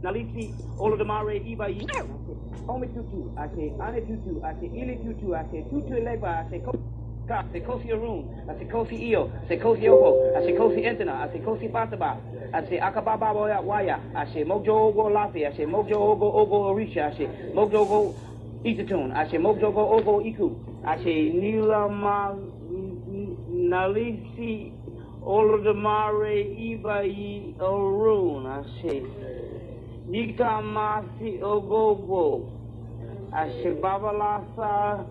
Nalisi, all of the Mare, Ibai, Omi Tutu, I say, Ane Tutu, I say, Ili Tutu, I say, Tutu Legba, I say, I say, Kosi Arun, I say, Kosi Io, I say, Kosi Opo, I say, Kosi Entena, I say, Kosi Bataba, I say, Akababa Waya, I say, Mojo Ogo Lafi, I say, Mojo Ogo Orisha, I say, Mojo Ogo Itatun, I say, Mojo Ogo Iku, I say, Nila Nalisi, all of the Mare, Ibai, Arun, I say, Nikamasi Ogogo, Ashe Babalasa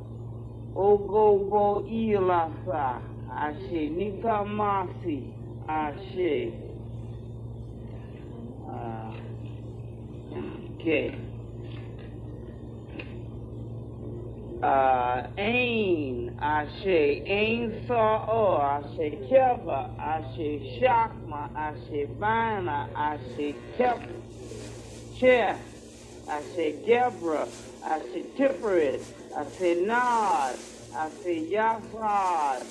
Ogogo Ilasa, Ashe Nikamasi, Ashe. Okay. Ain, Ashe, Ain Sa'o, Ashe Keva, Ashe Shakma, Ashe Bana, Ashe Kep. Chair, I say Gebra, I say Tiferet, I say Nod, I say Yafad,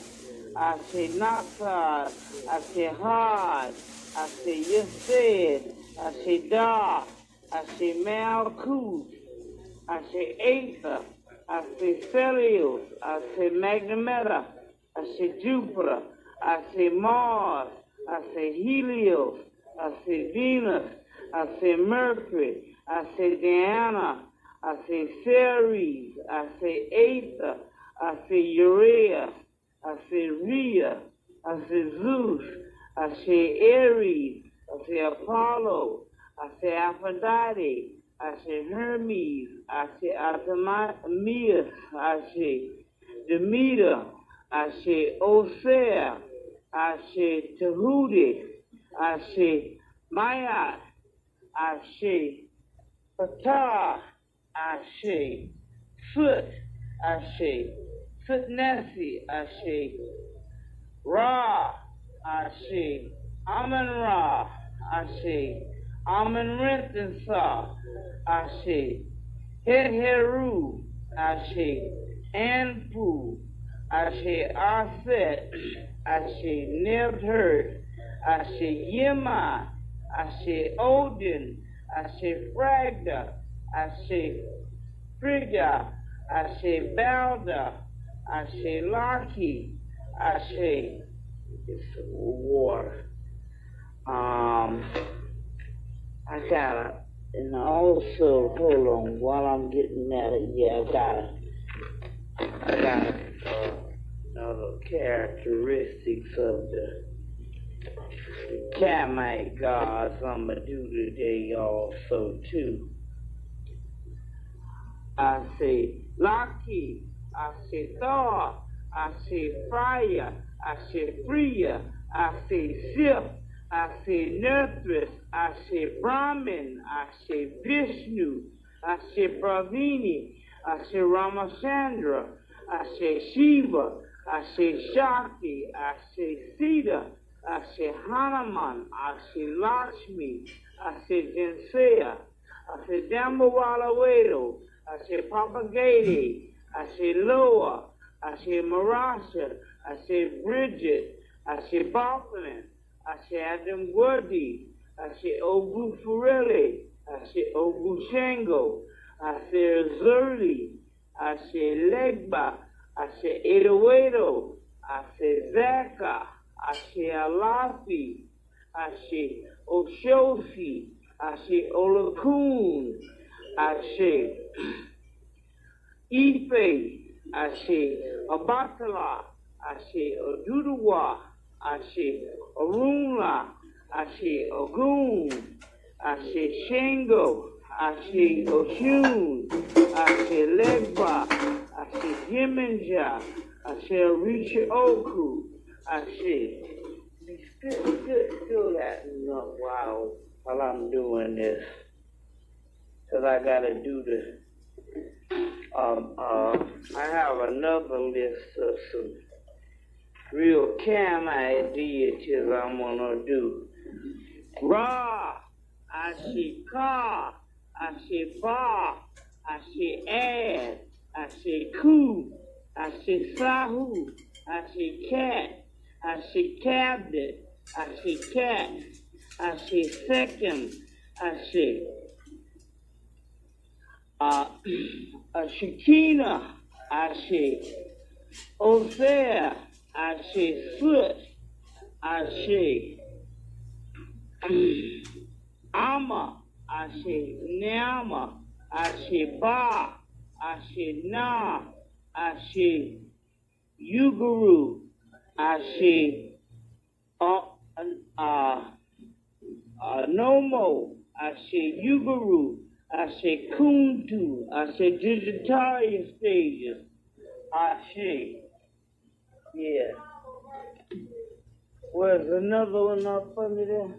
I say Naksad, I say Had, I say Yesed, I say Da, I say Malkut, I say Aether, I say Celios, I say Magnameta, I say Jupiter, I say Mars, I say Helios, I say Venus, I say Mercury, I say Diana, I say Ceres, I say Aether, I say Uranus, I say Rhea, I say Zeus, I say Ares, I say Apollo, I say Aphrodite, I say Hermes, I say Artemis, I say Demeter, I say Osir, I say Tahuti, I say Maya, Ashe, Ptah, Ashe, Foot, Ashe, Footnesi, Ashe, Ra, Ashe, Amen Ra, Ashe, Amen Rentensa, Ashe, Heru, Ashe, Anpu, Ashe, Aset, Ashe, Nebhurt, Ashe, Yema, Ashe Odin, Ashe Fragda, Ashe Frigga, Ashe Balda, Ashe Laki, Ashe, it's water. I gotta, and also, hold on, while I'm getting at it, yeah, I got another characteristics of the Camite gods I'm gonna do today also too. I say Loki, I say Thor, I say Fire, I say Freya, I say Sif, I say Nerthus, I say Brahmin, I say Vishnu, I say Bravini, I say Ramachandra, I say Shiva, I say Shakti, I say Sita, I say Hanuman, I say Lakshmi, I say Jinsea, I say Dambawala Wedo, I say Papagade, I say Loa, I say Marasha, I say Bridget, I say Balkanan, I say Adam Gordy, I say Ogu Furele, I say Ogu Shango, I say Azurli, I say Legba, I say Edowedo, I say Zaka, I say Alafi, I say Oshofi, I say Olakun, I say Ife, I say Abatala, I say Oduduwa, I say Arunla, I say Ogun, I say Shango, I say Oshun, I say Legba, I say Yemenja, I say Orisha Oku, I say, still that while I'm doing this, because I got to do the, I have another list of some real Camite deities I'm going to do. Ra, I see Ka, I see Ba, I see Ad, I see Ku, I see Sahu, I see Cat, I say cabinet, I say cat, I say second, I say Shakina, I say Osea, I say foot, I say Ama, I say Nama, I say Ba, I say Na, I say Yuguru, I say Nomo, I say Yuguru, I say Kuntu, I say Digitarian stages, I say, yeah. Where's another one up under there?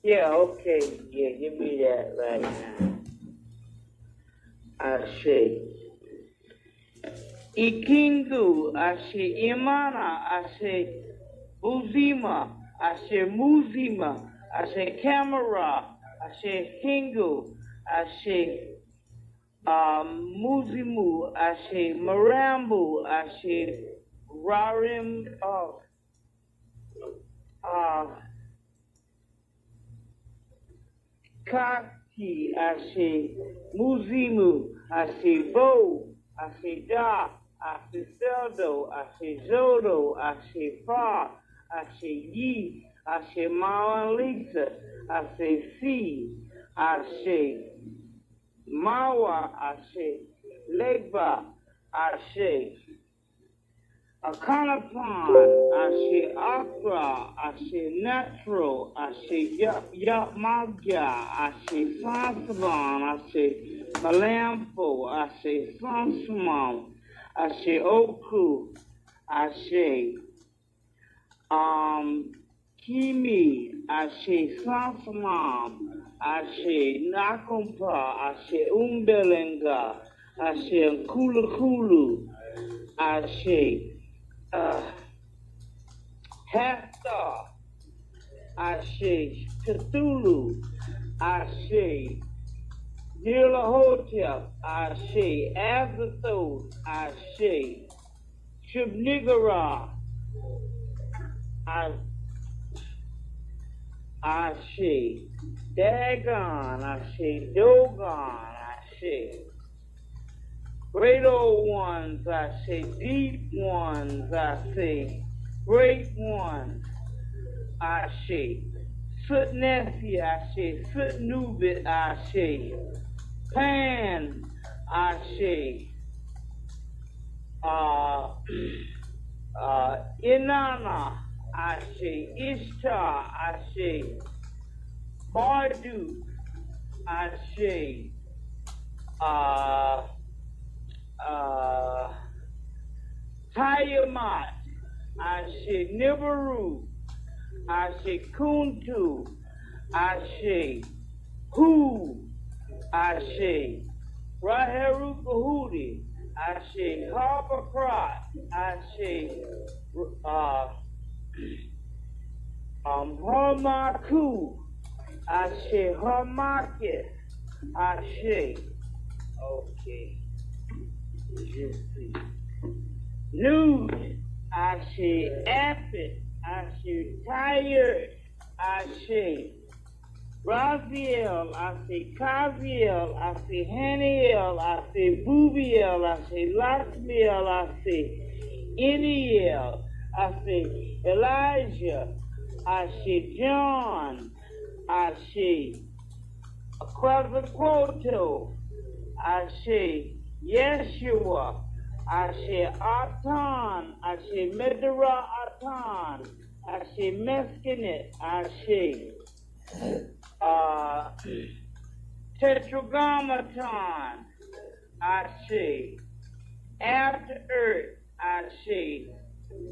Yeah, okay, yeah, give me that right now. I say Ikingu, I say Imana, I say Uzima, I say Muzima, I say Camera, I say Hingu, I say Muzimu, I say Marambu, I say Rarim, Kaki, I say Muzimu, I say Bo, I say Da, I say Seldo, I say Zodo, I say Fa, I say Yi, I say Ma and Lisa, I say Si, I say Mawa, I say Legba, I say Akanapon, I say Akra, I say Natural, I say Yapmagya, I say Sansaban, I say Malampo, I say Sansamam, I say Oku, I say Kimi, I say Sansamam, I say Nakumpa, I say Umbelenga, I say Nkulu, I say Haftar, I say Cthulhu, I say Nilahotep, I say Azathoth, I say Shubnigara, I say Dagon, I say Dogon, I say Great Old Ones, I say Deep Ones, I say Great Ones, I say Sutnefi, I say Sutnubit, I say Pan, I say Inanna, I say Ishtar, I say Marduk, I say Tiamat, I say Nibiru, I say Kuntu, I say Hu, I say Raheru Bahudi, I say Harpakrat, I say Harmaku, I say Harmakis, I say, okay, let's see. Nude, I say Apid, I say Tired, I say Raziel, I say Kaziel, I say Haniel, I say Boobiel, I say Laxmiel, I say Iniel, I say Elijah, I say John, I say Quetzalcoatl, I say Yeshua, I say Atan, I say Medra Atan, I say Meskinit, I say Tetragrammaton, I say After Earth, I say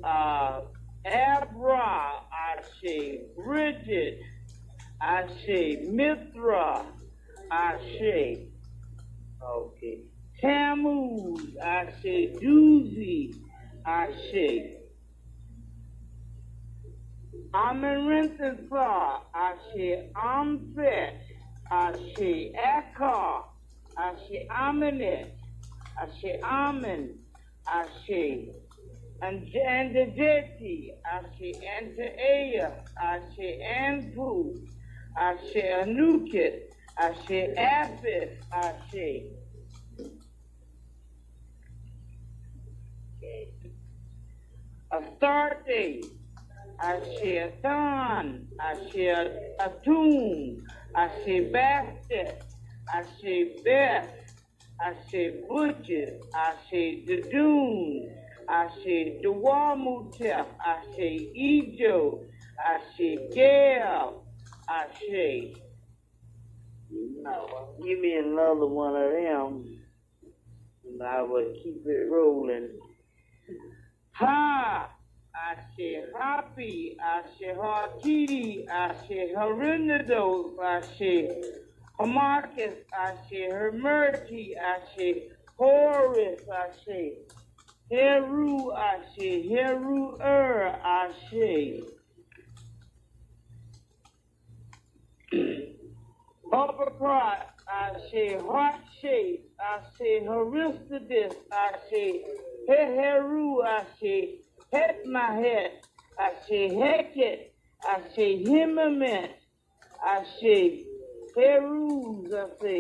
Abra, I say Bridget, I say Mithra, I say, okay, Tammuz, I say Doozy, I say Amenrenthar, I say Amset, I say Akkar, I say Amenet, I say Amen, I say Anjeti, Ashe Anta Ashe Anpu, Ashe Anukit, Ashe Apis, Ashe. Astarte, Ashe Athan, Ashe Atum, Ashe Bastet, Ashe Beth, Ashe Butcher, Ashe Dadoon, Ashe Dawamutep, Ashe Ejo, Ashe Gail, Ashe. No, give me another one of them, and I will keep it rolling. Ha! Ashe Happy, Ashe Harkidi, Ashe Harinados, Ashe Hamarcus, Ashe Hermerti, Ashe Horus, Ashe Heru, Ashe Heru Ashe Uppercrot, Ashe Heart Shape, Ashe Haristidis, Ashe Heru, Ashe Het Mahet, Ashe Heket, Ashe Himament, Ashe Herus, Ashe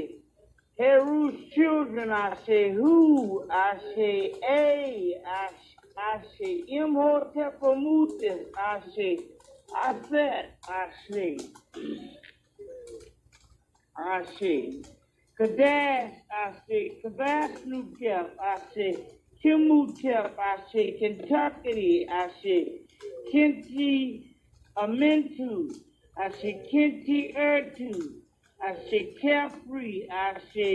Heru's children, Ashe Hu, Ashe A, Ashe Imhotep Amutis, Ashe Aset, Ashe Ashe Kadash, Ashe Kavash Nukep, Ashe Kimutep, Ashe Kentucky, Ashe Kinti Amentu, Ashe Kinti Ertu, Ashe Capri, Ashe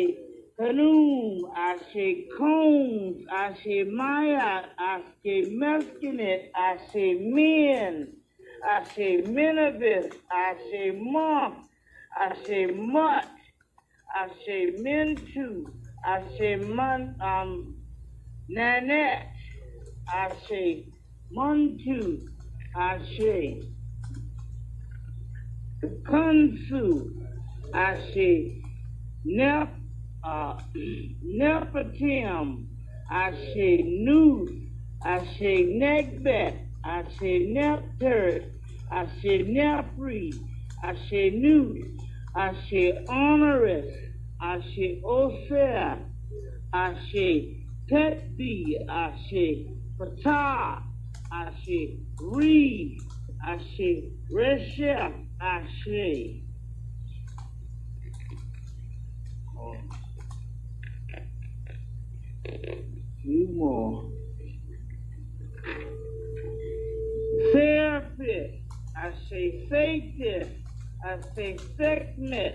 Kanum, Ashe Combs, Ashe Maya, Ashe Meskinit, Ashe Men, Ashe Menovis, Ashe Monk, Ashe Mutt, Ashe Mintu, Ashe Nanette, Ashe Muntu, Ashe Kunsu, Ashe Nepatim, Ashe Nuth, Ashe Negbet, Ashe Neptert, Ashe Nepri, Ashe Nuth, Ashe Honoris, Ashe Osir, Ashe Tetbi, Ashe Patah, Ashe Re, Ashe Reshef, Ashe. Few more. Therapist, Ashe Satis, Ashe Sekhmet,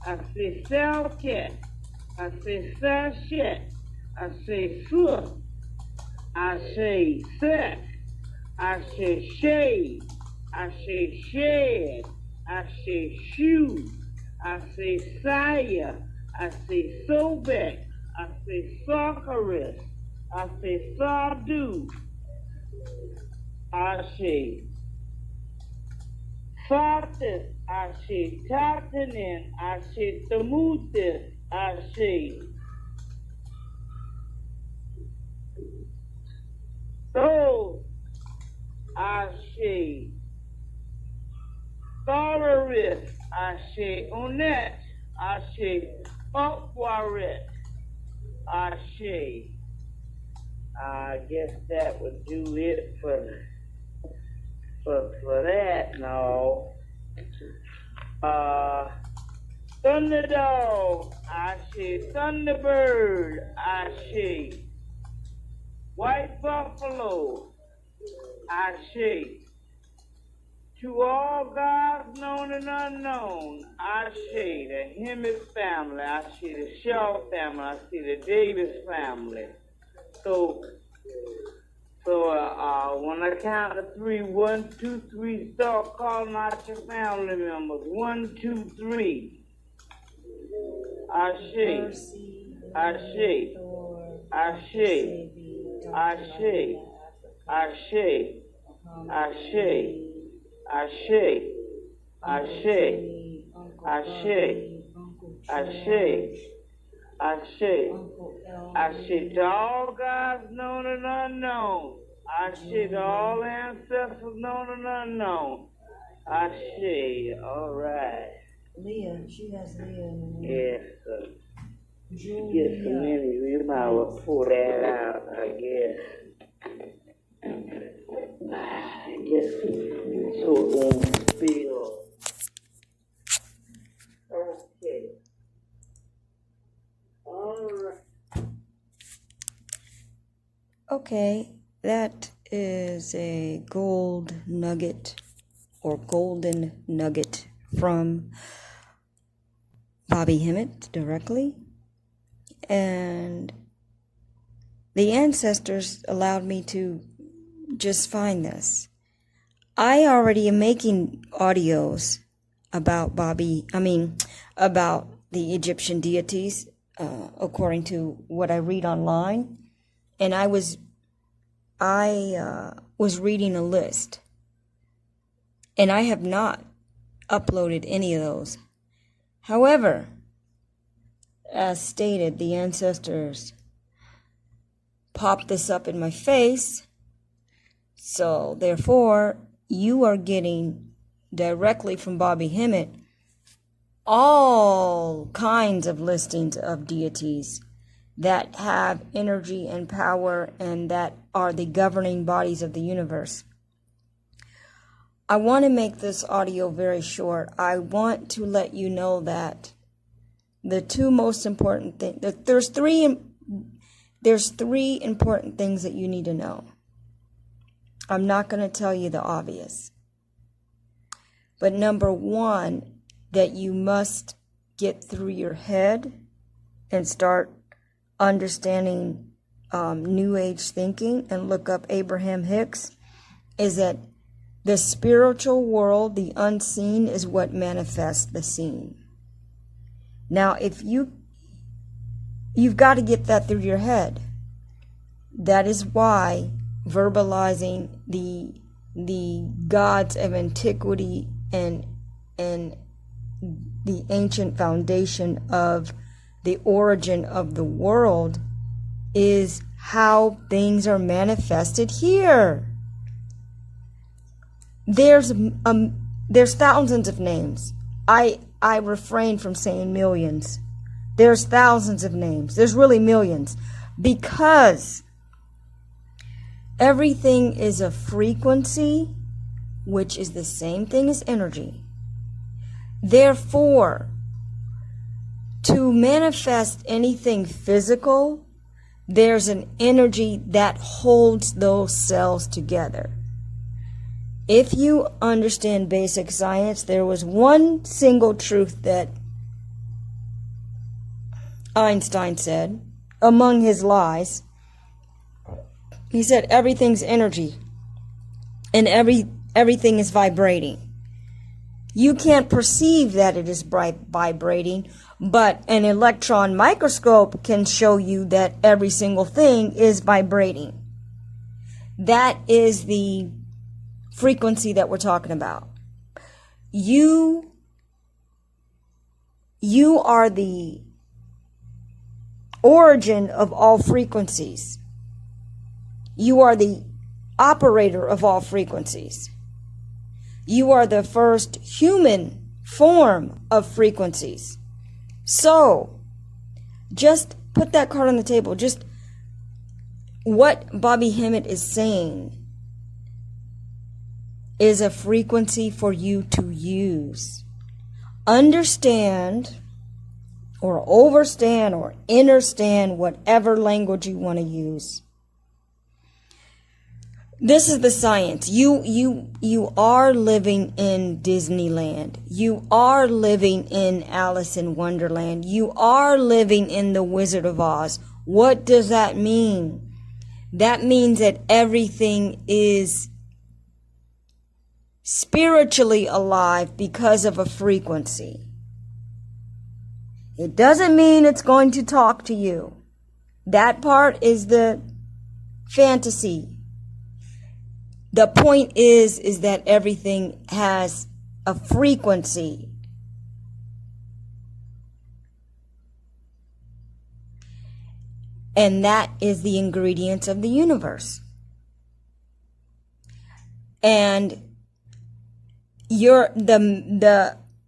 Ashe Selket, Ashe Sashet, Ashe Suf, Ashe Set, Ashe Shade, Ashe Shed, Ashe Shoe, Ashe Saya, Ashe Sobek, Ashe Soccerus, Ashe Sardu, Ashe Sartis, Ashe Tatanin, Ashe Tamutis, Ashe So, Ashe Thoraris, Ashe Onet, Ashe Upwaret, Ashe. I guess that would do it for that now. Thunderdog, Ashe Thunderbird, Ashe White Buffalo, Ashe. To all gods known and unknown, Ashe, the Hemmit family, Ashe, the Shaw family, Ashe, the Davis family. So when I count to three, 1, 2, 3, start calling out your family members. 1, 2, 3. Ashe, Ashe, Ashe, Ashe, Ashe, Ashe, Ashe, Ashe, Ashe, Ashe, Ashe, Ashe, to all gods known and unknown, I say to all ancestors known and unknown. I say, all right. Leah, she has Leah in the name. Yes, sir. Get some energy. You might as well pull that out, I guess. Just so it won't spill. Okay. All right. Okay, that is a gold nugget or golden nugget from Bobby Hemmit directly. And the ancestors allowed me to just find this. I already am making audios about about the Egyptian deities, according to what I read online. And I was reading a list, and I have not uploaded any of those. However, as stated, the ancestors popped this up in my face, so therefore you are getting directly from Bobby Hemmit all kinds of listings of deities that have energy and power and that are the governing bodies of the universe. I want to make this audio very short. I want to let you know that the two most important things, there's three important things that you need to know. I'm not going to tell you the obvious. But number one, that you must get through your head and start understanding New Age thinking and look up Abraham Hicks, is that the spiritual world, the unseen, is what manifests the seen. Now, if you've got to get that through your head. That is why verbalizing the gods of antiquity and the ancient foundation of the origin of the world is how things are manifested here. There's thousands of names. I refrain from saying millions. There's thousands of names. There's really millions, because everything is a frequency, which is the same thing as energy. Therefore, to manifest anything physical, there's an energy that holds those cells together. If you understand basic science, there was one single truth that Einstein said among his lies. He said everything's energy and everything is vibrating. You can't perceive that it is vibrating, but an electron microscope can show you that every single thing is vibrating. That is the frequency that we're talking about. You are the origin of all frequencies. You are the operator of all frequencies. You are the first human form of frequencies. So, just put that card on the table. Just what Bobby Hemmit is saying is a frequency for you to use. Understand or overstand or understand whatever language you want to use. This is the science. You are living in Disneyland. You are living in Alice in Wonderland. You are living in the Wizard of Oz. What does that mean? That means that everything is spiritually alive because of a frequency. It doesn't mean it's going to talk to you. That part is the fantasy. The point is that everything has a frequency. And that is the ingredients of the universe. And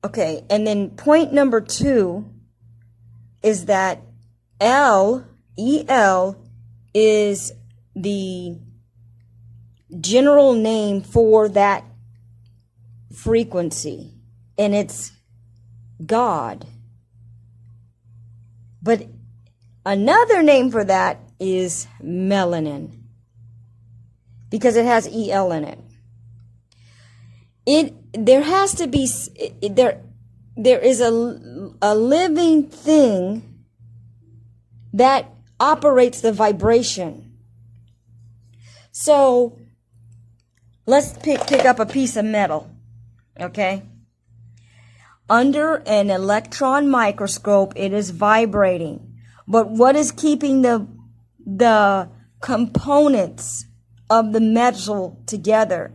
okay, and then point number 2 is that EL is the general name for that frequency, and it's God. But another name for that is melanin, because it has EL in it. There has to be there is a living thing that operates the vibration. So let's pick up a piece of metal, okay? Under an electron microscope, it is vibrating. But what is keeping the components of the metal together?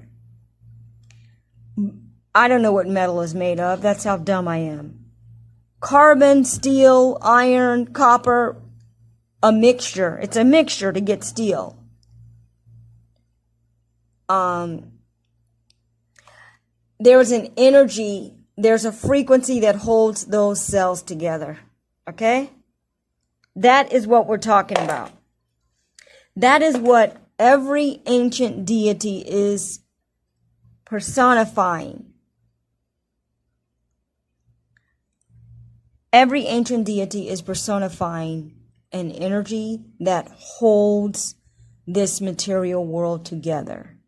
I don't know what metal is made of. That's how dumb I am. Carbon, steel, iron, copper, a mixture. It's a mixture to get steel. There's an energy, there's a frequency that holds those cells together. Okay? That is what we're talking about. That is what every ancient deity is personifying. Every ancient deity is personifying an energy that holds this material world together.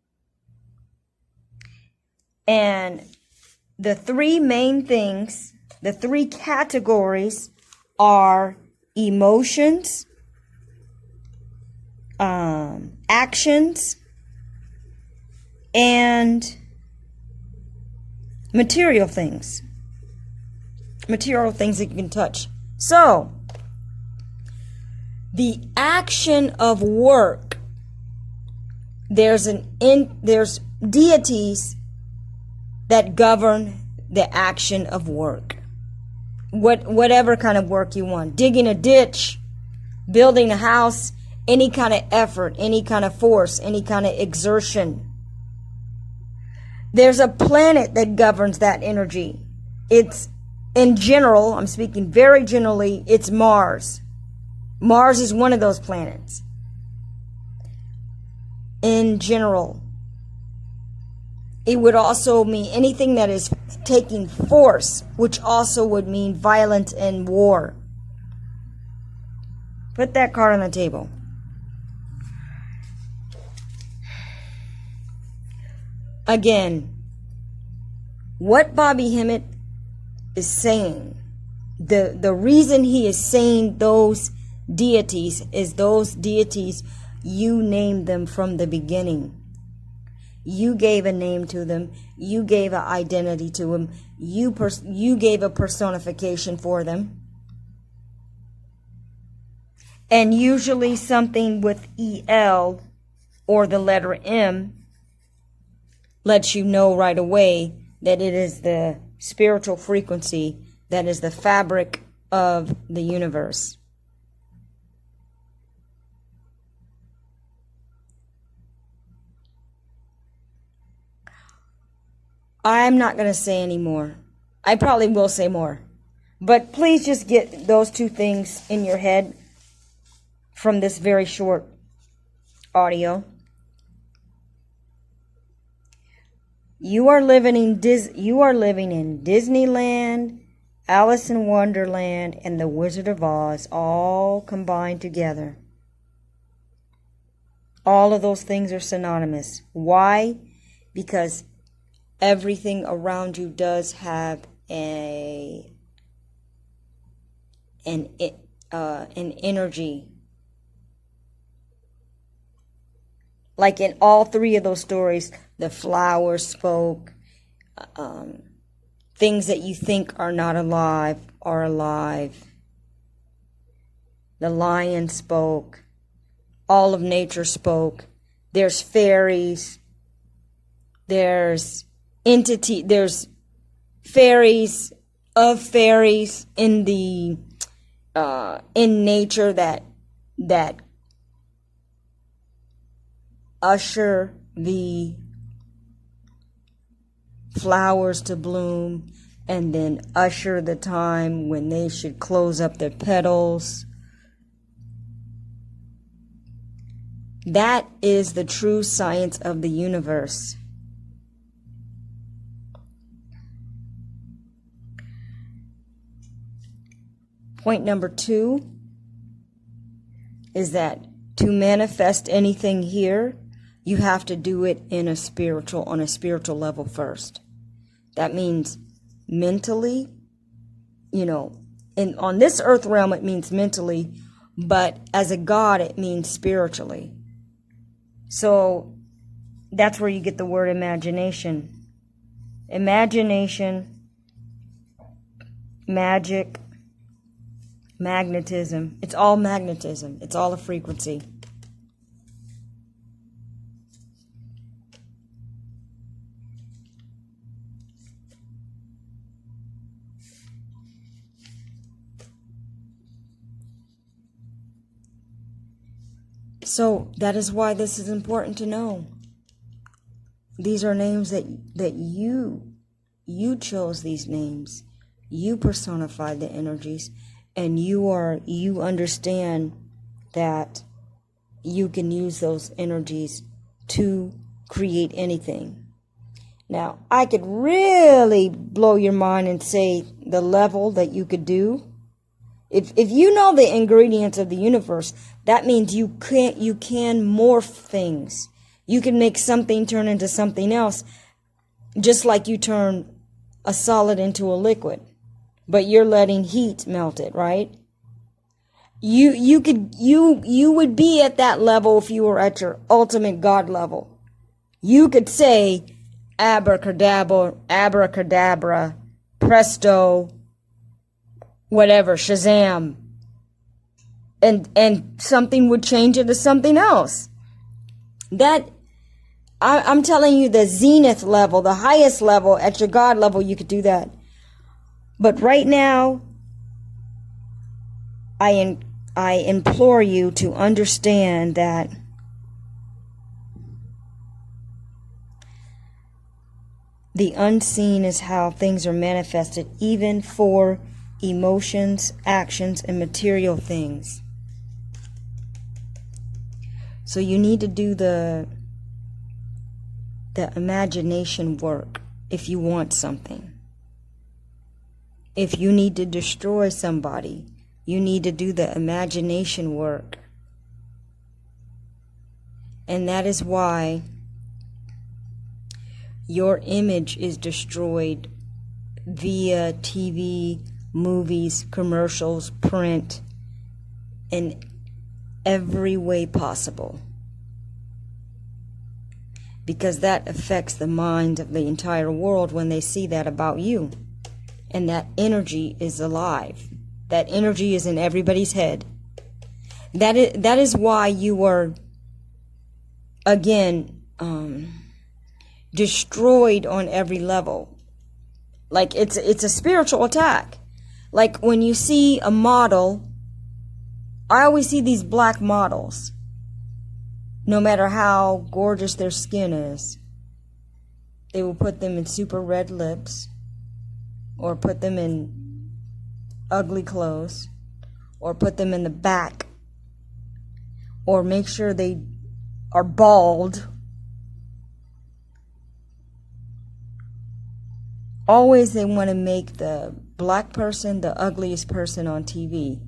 And the 3 main things, the 3 categories are emotions, actions, and material things. Material things that you can touch. So, the action of work, there's deities that govern the action of work. Whatever kind of work you want. Digging a ditch, building a house, any kind of effort, any kind of force, any kind of exertion. There's a planet that governs that energy. It's, in general, I'm speaking very generally, it's Mars. Mars is one of those planets. In general. It would also mean anything that is taking force, which also would mean violence and war. Put that card on the table. Again, what Bobby Hemmit is saying, the reason he is saying those deities is those deities, you named them from the beginning. You gave a name to them. You gave an identity to them. You gave a personification for them. And usually something with EL or the letter M lets you know right away that it is the spiritual frequency that is the fabric of the universe. I'm not going to say any more. I probably will say more. But please just get those 2 things in your head from this very short audio. You are living in Disneyland, Alice in Wonderland, and the Wizard of Oz all combined together. All of those things are synonymous. Why? Because everything around you does have an energy. Like in all 3 of those stories, the flowers spoke. Things that you think are not alive are alive. The lion spoke. All of nature spoke. There's fairies. There's fairies of fairies in the in nature that usher the flowers to bloom, and then usher the time when they should close up their petals. That is the true science of the universe. Point number 2 is that to manifest anything here, you have to do it on a spiritual level first. That means mentally, on this earth realm it means mentally, but as a god it means spiritually. So that's where you get the word imagination. Imagination, magic, magnetism. It's all magnetism. It's all a frequency. So that is why this is important to know. These are names that you chose these names. You personified the energies, and you understand that you can use those energies to create anything. Now, I could really blow your mind and say the level that you could do. If you know the ingredients of the universe, that means you can morph things. You can make something turn into something else, just like you turn a solid into a liquid, but you're letting heat melt it, right? You would be at that level if you were at your ultimate God level. You could say abracadabra, presto, whatever, Shazam, and something would change into something else. That I'm telling you, the zenith level, the highest level, at your God level, you could do that. But right now, I implore you to understand that the unseen is how things are manifested, even for emotions, actions, and material things. So you need to do the imagination work if you want something. If you need to destroy somebody, you need to do the imagination work. And that is why your image is destroyed via TV, movies, commercials, print, in every way possible. Because that affects the mind of the entire world when they see that about you. And that energy is alive. That energy is in everybody's head. That is why you are, again, destroyed on every level. Like it's a spiritual attack. Like when you see a model, I always see these black models. No matter how gorgeous their skin is, they will put them in super red lips, or put them in ugly clothes, or put them in the back, or make sure they are bald. Always they want to make the black person the ugliest person on TV.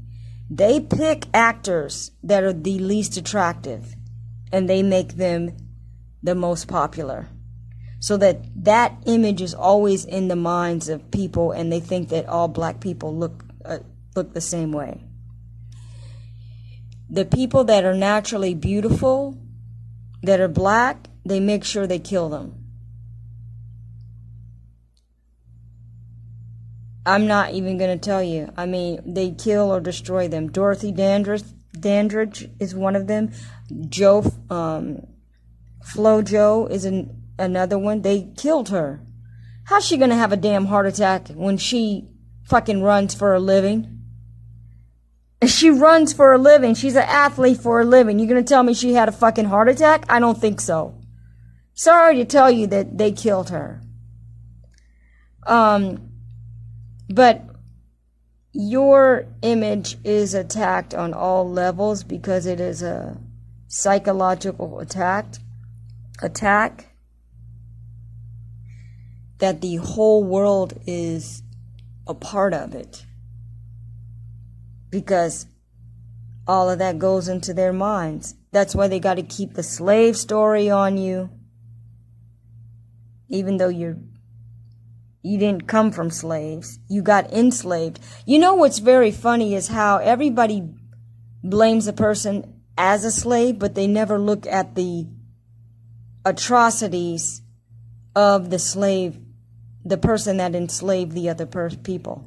They pick actors that are the least attractive, and they make them the most popular. So that image is always in the minds of people, and they think that all black people look the same way. The people that are naturally beautiful, that are black, they make sure they kill them. I'm not even going to tell you. I mean, they kill or destroy them. Dorothy Dandridge is one of them. FloJo is another one. They killed her. How's she going to have a damn heart attack when she fucking runs for a living? She runs for a living. She's an athlete for a living. You're going to tell me she had a fucking heart attack? I don't think so. Sorry to tell you that they killed her. But your image is attacked on all levels because it is a psychological attack that the whole world is a part of it, because all of that goes into their minds. That's why they got to keep the slave story on you, even though you didn't come from slaves. You got enslaved. You know what's very funny is how everybody blames a person as a slave, but they never look at the atrocities of the slave, the person that enslaved the other people.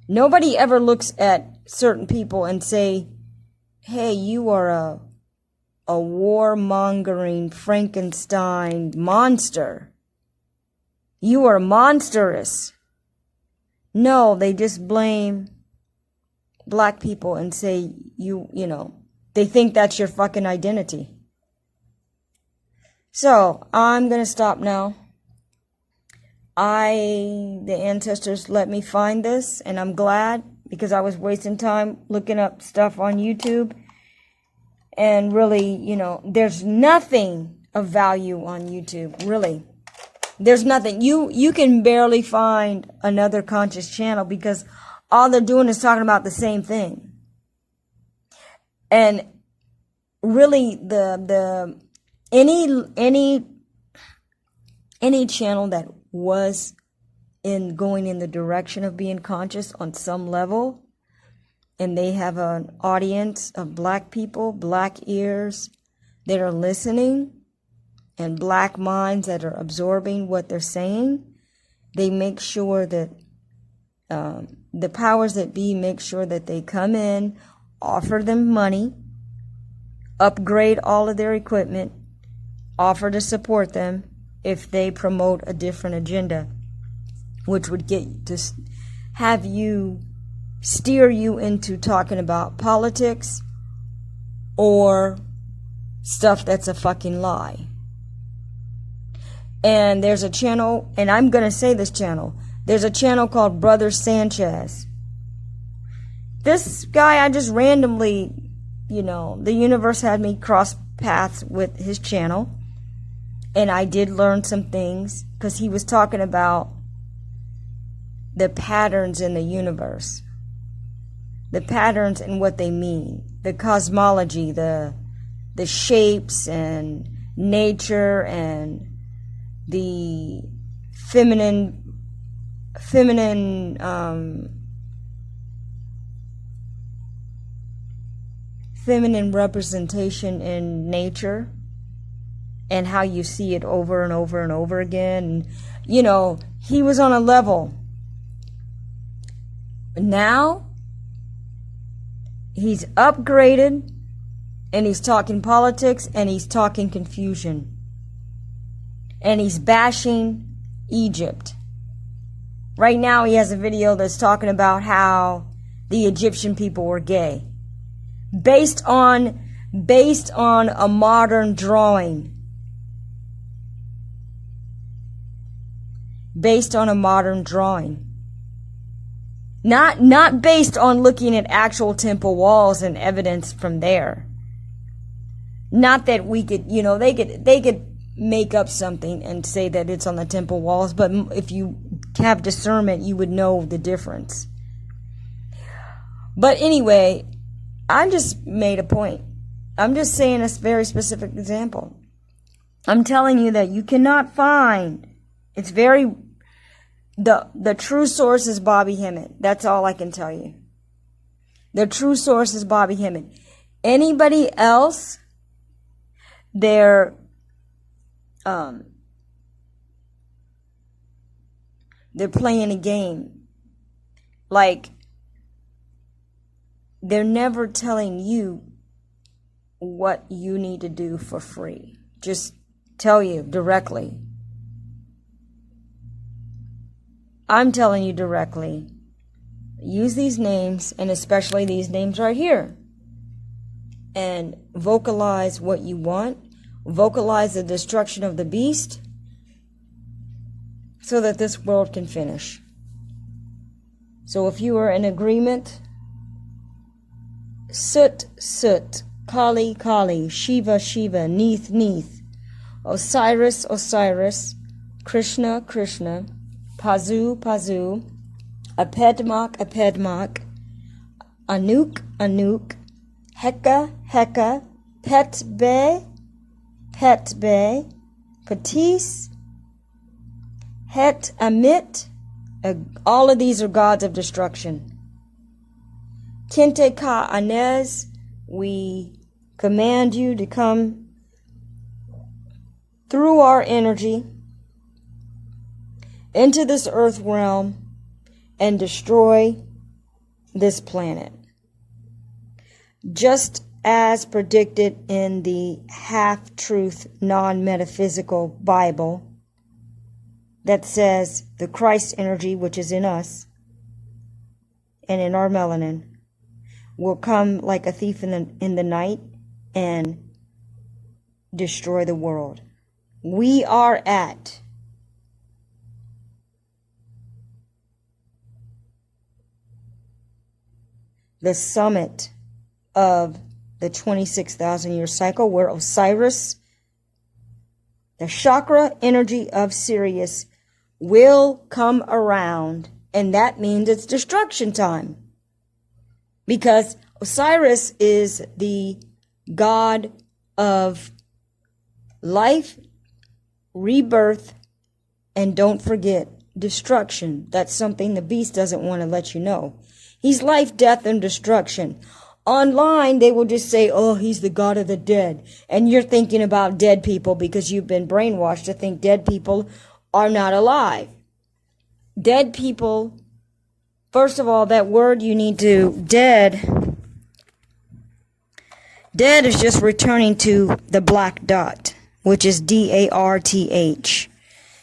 Nobody ever looks at certain people and say, hey, you are a warmongering Frankenstein monster. You are monstrous. No, they just blame black people and say, you know, they think that's your fucking identity. So, I'm going to stop now. The ancestors let me find this, and I'm glad, because I was wasting time looking up stuff on YouTube. And really, you know, there's nothing of value on YouTube, really. There's nothing. You can barely find another conscious channel because all they're doing is talking about the same thing. And really, any channel that was going in the direction of being conscious on some level, and they have an audience of black people, black ears that are listening, and black minds that are absorbing what they're saying, they make sure that the powers that be make sure that they come in, offer them money, upgrade all of their equipment, offer to support them if they promote a different agenda, which would get to have you, steer you into talking about politics or stuff that's a fucking lie. And there's a channel, and I'm going to say this channel, there's a channel called Brother Sanchez. This guy, I just randomly, you know, the universe had me cross paths with his channel. And I did learn some things because he was talking about the patterns in the universe. The patterns and what they mean. The cosmology, the shapes and nature and the feminine representation in nature. And how you see it over and over and over again. And, you know, he was on a level. Now, he's upgraded, and he's talking politics, and he's talking confusion. And he's bashing Egypt. Right now, he has a video that's talking about how the Egyptian people were gay. Based on a modern drawing. Based on a modern drawing. Not based on looking at actual temple walls and evidence from there. Not that we could, you know, they could make up something and say that it's on the temple walls, but if you have discernment, you would know the difference. But anyway, I just made a point. I'm just saying a very specific example. I'm telling you that you cannot find, it's very, the true source is Bobby Hemmit. That's all I can tell you. The true source is Bobby Hemmit. Anybody else, they're playing a game. Like, they're never telling you what you need to do for free. Just tell you directly. I'm telling you directly. Use these names, and especially these names right here. And vocalize what you want. Vocalize the destruction of the beast. so that this world can finish. So if you are in agreement, Sut, Sut, Kali, Kali, Shiva, Shiva, Neith, Neith, Osiris, Osiris, Krishna, Krishna, Pazu, Pazu, Apedmak, Apedmak, Anuk, Anuk, Heka, Heka, Petbe, Petbe, Patis, Het, Amit. All of these are gods of destruction. Kente Ka Anez, we command you to come through our energy into this earth realm and destroy this planet. Just as predicted in the half-truth, non-metaphysical Bible that says the Christ energy, which is in us and in our melanin, will come like a thief in the night and destroy the world. We are at the summit of the 26,000 year cycle where Osiris, the chakra energy of Sirius, will come around, and that means it's destruction time. Because Osiris is the god of life, rebirth, and don't forget, destruction. That's something the beast doesn't want to let you know. He's life, death, and destruction. Online, they will just say, oh, he's the god of the dead. And you're thinking about dead people because you've been brainwashed to think dead people are not alive. Dead people, first of all, that word you need to, dead is just returning to the black dot, which is D-A-R-T-H.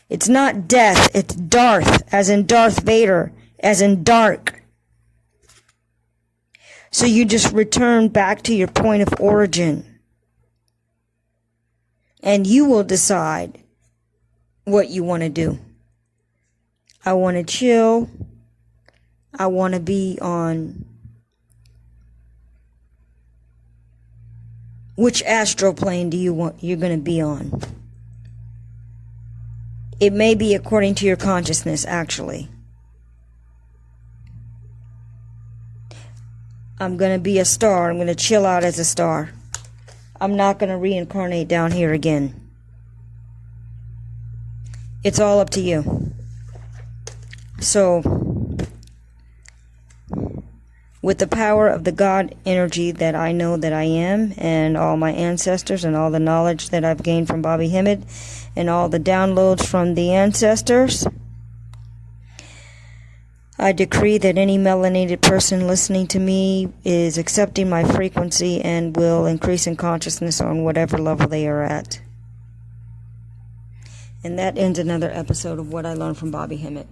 It's not death, it's Darth, as in Darth Vader, as in dark. So you just return back to your point of origin. And you will decide what you want to do. I want to chill. I want to be on which astral plane do you want you're going to be on? It may be according to your consciousness, actually. I'm going to be a star. I'm going to chill out as a star. I'm not going to reincarnate down here again. It's all up to you. So, with the power of the God energy that I know that I am, and all my ancestors, and all the knowledge that I've gained from Bobby Hemmit, and all the downloads from the ancestors, I decree that any melanated person listening to me is accepting my frequency and will increase in consciousness on whatever level they are at. And that ends another episode of What I Learned from Bobby Hemmit.